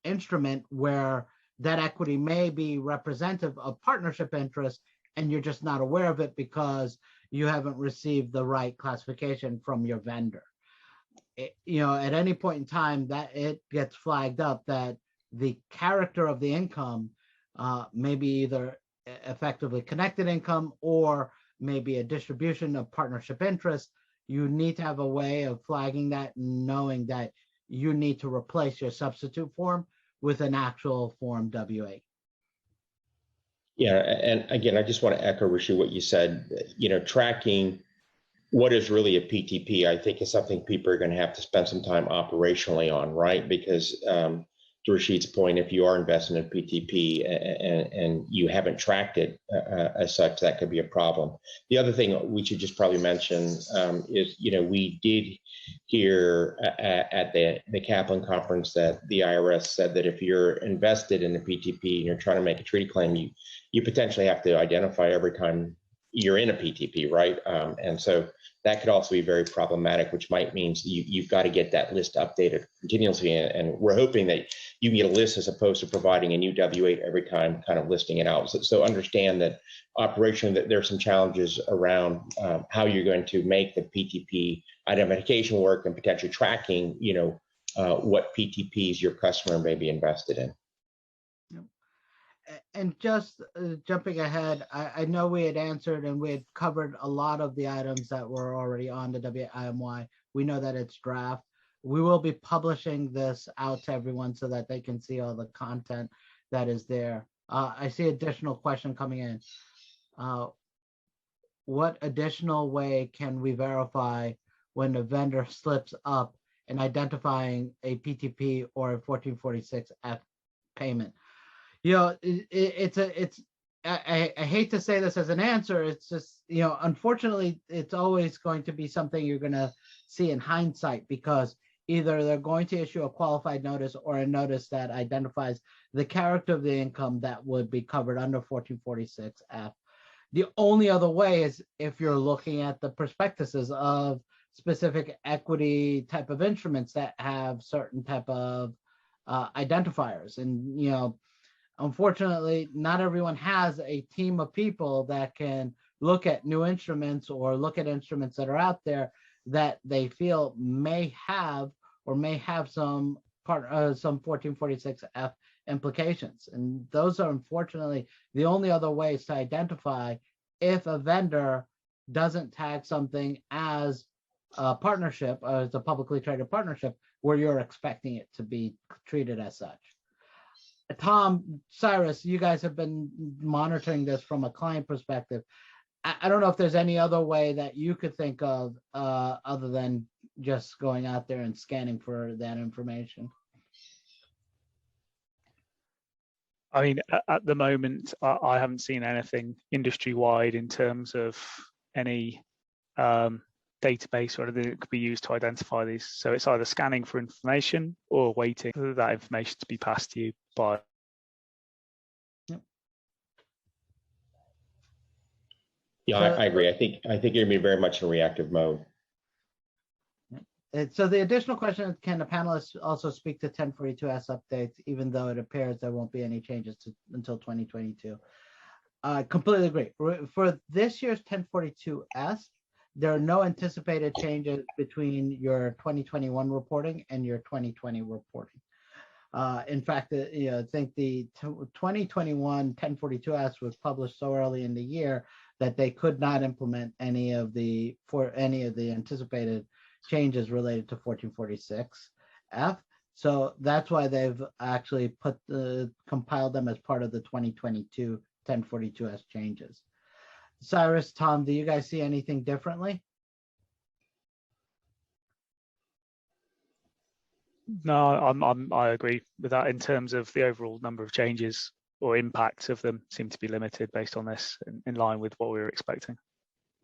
instrument where that equity may be representative of partnership interest, and you're just not aware of it because you haven't received the right classification from your vendor. At any point in time that it gets flagged up that the character of the income may be either effectively connected income or maybe a distribution of partnership interest, you need to have a way of flagging that, knowing that you need to replace your substitute form with an actual form W-8. Yeah, and again, I just want to echo, Rasheed, what you said. Tracking what is really a PTP, I think, is something people are going to have to spend some time operationally on, right? Because to Rasheed's point, if you are investing in PTP and you haven't tracked it as such, that could be a problem. The other thing we should just probably mention is, we did hear at the Kaplan conference that the IRS said that if you're invested in a PTP and you're trying to make a treaty claim, you potentially have to identify every time you're in a PTP, right? And so that could also be very problematic, which might mean you've got to get that list updated continuously. And we're hoping that you can get a list as opposed to providing a new W-8 every time, kind of listing it out. So understand that operationally that there are some challenges around how you're going to make the PTP identification work and potentially tracking, what PTPs your customer may be invested in. And just jumping ahead, I know we had answered and we had covered a lot of the items that were already on the WIMY. We know that it's draft. We will be publishing this out to everyone so that they can see all the content that is there. I see additional question coming in. What additional way can we verify when the vendor slips up in identifying a PTP or a 1446F payment? You know, I hate to say this as an answer. It's just, you know, unfortunately, it's always going to be something you're going to see in hindsight, because either they're going to issue a qualified notice or a notice that identifies the character of the income that would be covered under 1446F. The only other way is if you're looking at the prospectuses of specific equity type of instruments that have certain type of identifiers. And, you know, unfortunately, not everyone has a team of people that can look at new instruments or look at instruments that are out there that they feel may have some 1446F implications. And those are unfortunately the only other ways to identify if a vendor doesn't tag something as a partnership, as a publicly traded partnership, where you're expecting it to be treated as such. Tom, Cyrus, you guys have been monitoring this from a client perspective. I don't know if there's any other way that you could think of other than just going out there and scanning for that information. I mean, at the moment, I haven't seen anything industry-wide in terms of any database or anything that could be used to identify these. So it's either scanning for information or waiting for that information to be passed to you by. Yep. Yeah, I agree. I think you're going to be very much in reactive mode. So the additional question is, can the panelists also speak to 1042S updates, even though it appears there won't be any changes until 2022? I completely agree. For this year's 1042S, there are no anticipated changes between your 2021 reporting and your 2020 reporting. In fact, I think the 2021 1042S was published so early in the year that they could not implement any of the anticipated changes related to 1446F. So that's why they've actually compiled them as part of the 2022 1042S changes. Cyrus, Tom, do you guys see anything differently? No, I agree with that in terms of the overall number of changes or impacts of them seem to be limited based on this, in line with what we were expecting.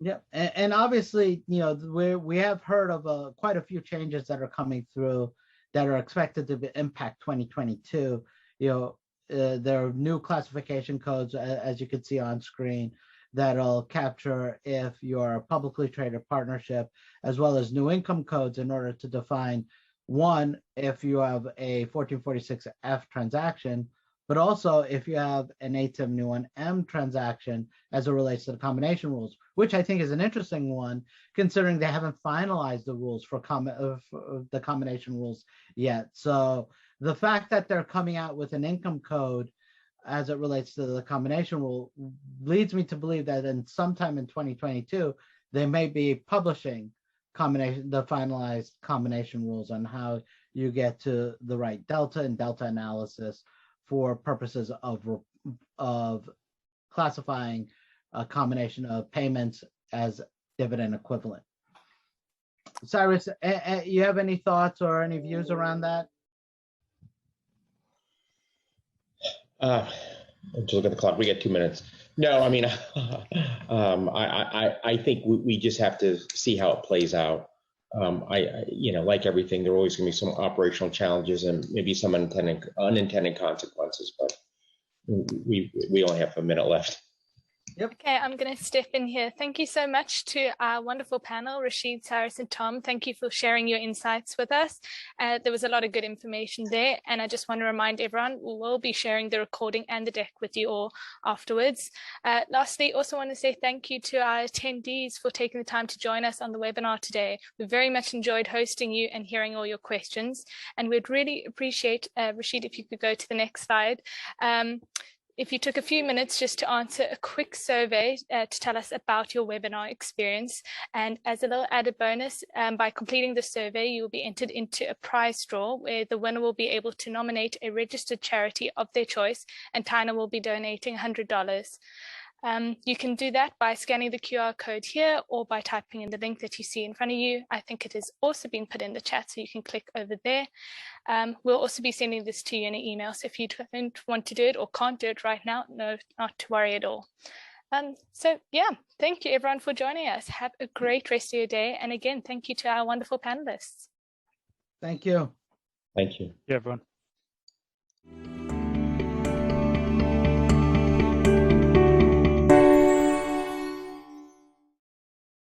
Yeah, and obviously, you know, we have heard of quite a few changes that are coming through that are expected to impact 2022. You know, there are new classification codes, as you can see on screen, that'll capture if you're a publicly traded partnership, as well as new income codes in order to define, one, if you have a 1446F transaction, but also if you have an 871M transaction as it relates to the combination rules, which I think is an interesting one, considering they haven't finalized the rules for the combination rules yet. So the fact that they're coming out with an income code as it relates to the combination rule leads me to believe that sometime in 2022, they may be publishing the finalized combination rules on how you get to the right delta and delta analysis for purposes of classifying a combination of payments as dividend equivalent. Cyrus, you have any thoughts or any views around that? Just look at the clock. We got 2 minutes. No, I mean, I think we just have to see how it plays out. You know, like everything, there are always going to be some operational challenges and maybe some unintended consequences. But we only have a minute left. Yep. Okay, I'm going to step in here. Thank you so much to our wonderful panel, Rasheed, Cyrus, and Tom. Thank you for sharing your insights with us. There was a lot of good information there, and I just want to remind everyone, we will be sharing the recording and the deck with you all afterwards. Lastly, also want to say thank you to our attendees for taking the time to join us on the webinar today. We very much enjoyed hosting you and hearing all your questions, and we'd really appreciate, Rasheed, if you could go to the next slide. if you took a few minutes just to answer a quick survey to tell us about your webinar experience. And as a little added bonus, by completing the survey, you will be entered into a prize draw where the winner will be able to nominate a registered charity of their choice, and TAINA will be donating $100. You can do that by scanning the QR code here or by typing in the link that you see in front of you. I think it has also been put in the chat, so you can click over there. We'll also be sending this to you in an email, so if you don't want to do it or can't do it right now, no, not to worry at all. So yeah, thank you everyone for joining us. Have a great rest of your day. And again, thank you to our wonderful panelists. Thank you. Thank you. Yeah, everyone.